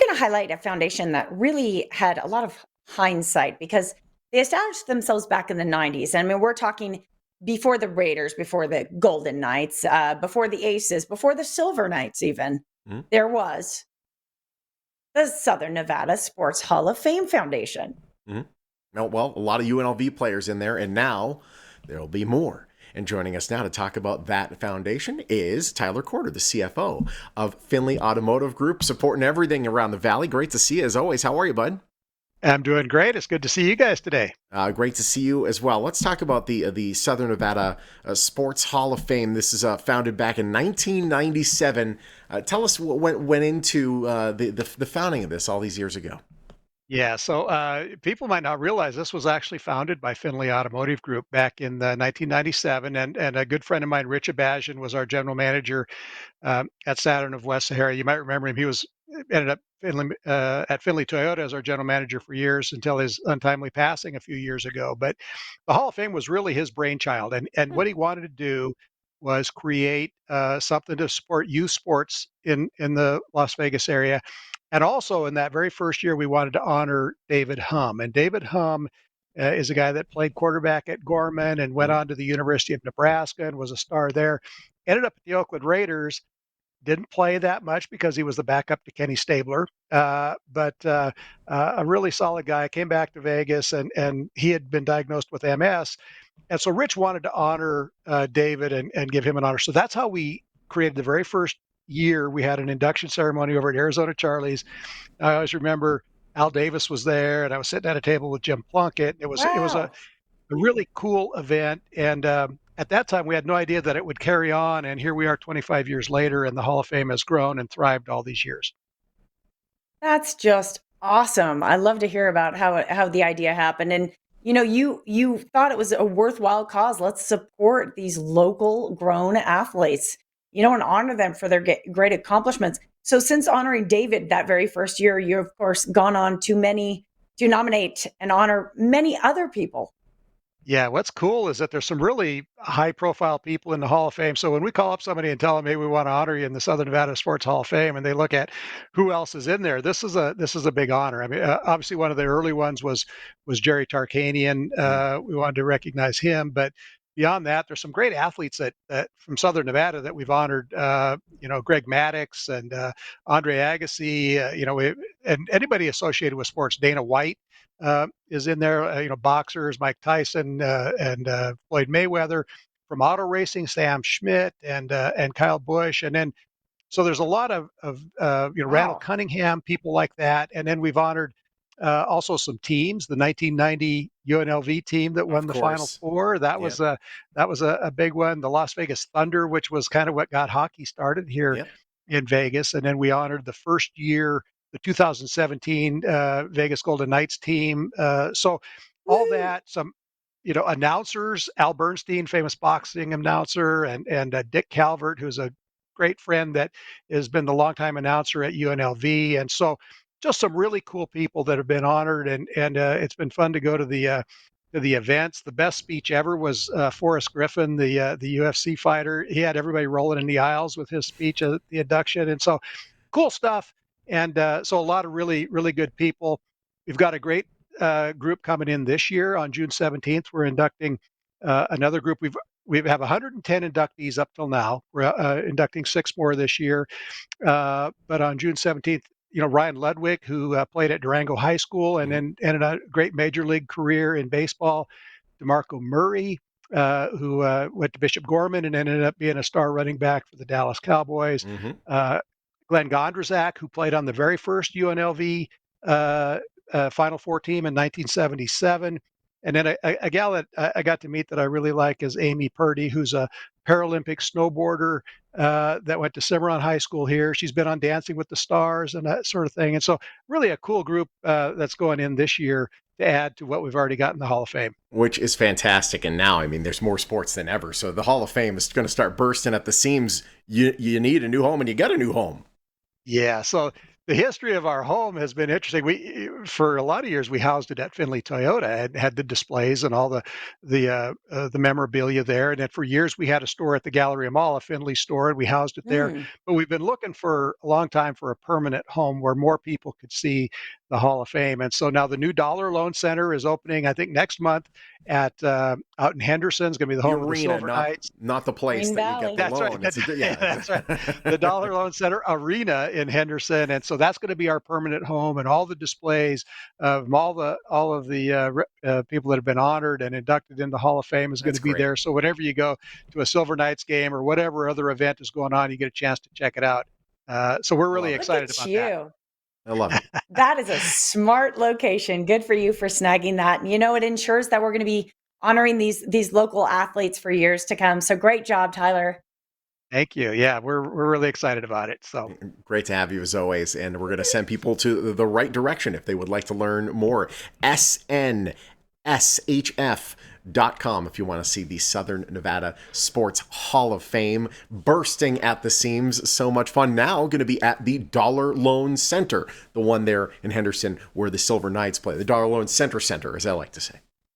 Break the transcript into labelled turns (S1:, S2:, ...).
S1: going to highlight a foundation that really had a lot of hindsight because they established themselves back in the 90s. I mean, we're talking before the Raiders, before the Golden Knights, before the Aces, before the Silver Knights, even.
S2: Mhm.
S1: There was the Southern Nevada Sports Hall of Fame Foundation.
S2: Mhm. No, well, a lot of UNLV players in there, and now there'll be more. And joining us now to talk about that foundation is Tyler Corder, the CFO of Finley Automotive Group, supporting everything around the Valley. Great to see you as always. How are you, bud?
S3: I'm doing great. It's good to see you guys today.
S2: Great to see you as well. Let's talk about the Southern Nevada Sports Hall of Fame. This is founded back in 1997. Tell us what went into the founding of this all these years ago.
S3: Yeah, so people might not realize this was actually founded by Finley Automotive Group back in 1997, and a good friend of mine, Rich Abajian, was our general manager at Saturn of West Sahara. You might remember him. He was ended up at Finley Toyota as our general manager for years until his untimely passing a few years ago. But the Hall of Fame was really his brainchild, and what he wanted to do was create something to support youth sports in the Las Vegas area. And also in that very first year, we wanted to honor David Hum. And David Hum is a guy that played quarterback at Gorman and went
S2: Mhm.
S3: on to the University of Nebraska and was a star there. Ended up at the Oakland Raiders. Didn't play that much because he was the backup to Kenny Stabler, but a really solid guy. Came back to Vegas, and he had been diagnosed with MS, and so Rich wanted to honor David and give him an honor. So that's how we created the very first year. We had an induction ceremony over at Arizona Charlie's. I always remember Al Davis was there, and I was sitting at a table with Jim Plunkett. It was a
S1: Wow.
S3: really cool event. And at that time, we had no idea that it would carry on. And here we are 25 years later, and the Hall of Fame has grown and thrived all these years.
S1: That's just awesome. I love to hear about how the idea happened. And you thought it was a worthwhile cause. Let's support these local grown athletes, and honor them for their great accomplishments. So since honoring David that very first year, you of course gone on to nominate and honor many other people.
S3: Yeah, what's cool is that there's some really high profile people in the Hall of Fame. So when we call up somebody and tell them, "Hey, we want to honor you in the Southern Nevada Sports Hall of Fame," and they look at who else is in there, this is a big honor. I mean, obviously one of the early ones was Jerry Tarkanian. We wanted to recognize him, but beyond that, there's some great athletes that from Southern Nevada that we've honored. Greg Maddox and Andre Agassi. And anybody associated with sports, Dana White is in there. Boxers, Mike Tyson and Floyd Mayweather. From auto racing, Sam Schmidt and Kyle Busch, and then so there's a lot of Randall
S1: Wow.
S3: Cunningham, people like that, and then we've honored also some teams. The 1990 UNLV team that
S2: Of
S3: won the Final
S2: course.
S3: Four,
S2: Yep.
S3: that was a big one. The Las Vegas Thunder, which was kind of what got hockey started here
S2: Yep.
S3: in Vegas, and then we honored the first year, the 2017 Vegas Golden Knights team. So all
S1: Woo.
S3: that, some announcers, Al Bernstein, famous boxing announcer, and Dick Calvert, who's a great friend that has been the longtime announcer at UNLV, and so just some really cool people that have been honored, and it's been fun to go to the events. The best speech ever was Forrest Griffin, the UFC fighter. He had everybody rolling in the aisles with his speech at the induction, and so cool stuff. And so a lot of really really good people. We've got a great group coming in this year on June 17th. We're inducting another group. We have 110 inductees up till now. We're inducting six more this year. But on June 17th, Ryan Ludwig, who played at Durango High School and
S2: Mhm.
S3: then ended a great major league career in baseball. DeMarco Murray, who went to Bishop Gorman and ended up being a star running back for the Dallas Cowboys.
S2: Mhm.
S3: Uh, Glenn Gondrzak, who played on the very first UNLV uh, Final Four team in 1977. And then a gal that I got to meet that I really like is Amy Purdy, who's a Paralympic snowboarder that went to Cimarron High School here. She's been on Dancing with the Stars and that sort of thing. And so, really, a cool group that's going in this year to add to what we've already got in the Hall of Fame.
S2: Which is fantastic. And now, I mean, there's more sports than ever. So the Hall of Fame is going to start bursting at the seams. You need a new home, and you got a new home.
S3: Yeah. So the history of our home has been interesting. We for a lot of years we housed it at Findlay Toyota and had the displays and all the memorabilia there. And then for years we had a store at the Galleria Mall, a Findlay store, and we housed it there.
S1: Hmm.
S3: But we've been looking for a long time for a permanent home where more people could see the Hall of Fame. And so now the new Dollar Loan Center is opening, I think, next month at out in Henderson. It's going to be the
S2: The
S3: home of the
S2: arena,
S3: Silver
S2: not
S3: Knights.
S2: not the place
S1: Green
S2: that you get the
S1: Valley.
S3: That's right.
S2: loan. It's a,
S3: That's right.
S2: yeah.
S3: The Dollar Loan Center Arena in Henderson, and so that's going to be our permanent home, and all the displays of all of the people that have been honored and inducted in the Hall of Fame is going
S2: That's
S3: to be
S2: great.
S3: there. So whenever you go to a Silver Knights game or whatever other event is going on, you get a chance to check it out. So we're
S2: I
S3: really
S2: love it.
S1: Look
S3: excited
S1: at
S3: about that.
S1: you.
S2: I love it.
S1: That is a smart location. Good for you for snagging that. And you know, it ensures that we're going to be honoring these local athletes for years to come. So great job, Tyler.
S3: Thank you. Yeah, we're really excited about it. So
S2: Great to have you as always. And we're going to send people to the right direction if they would like to learn more. SNSHF.com if you want to see the Southern Nevada Sports Hall of Fame bursting at the seams. So much fun. Now going to be at the Dollar Loan Center, the one there in Henderson where the Silver Knights play. The Dollar Loan Center, as I like to say.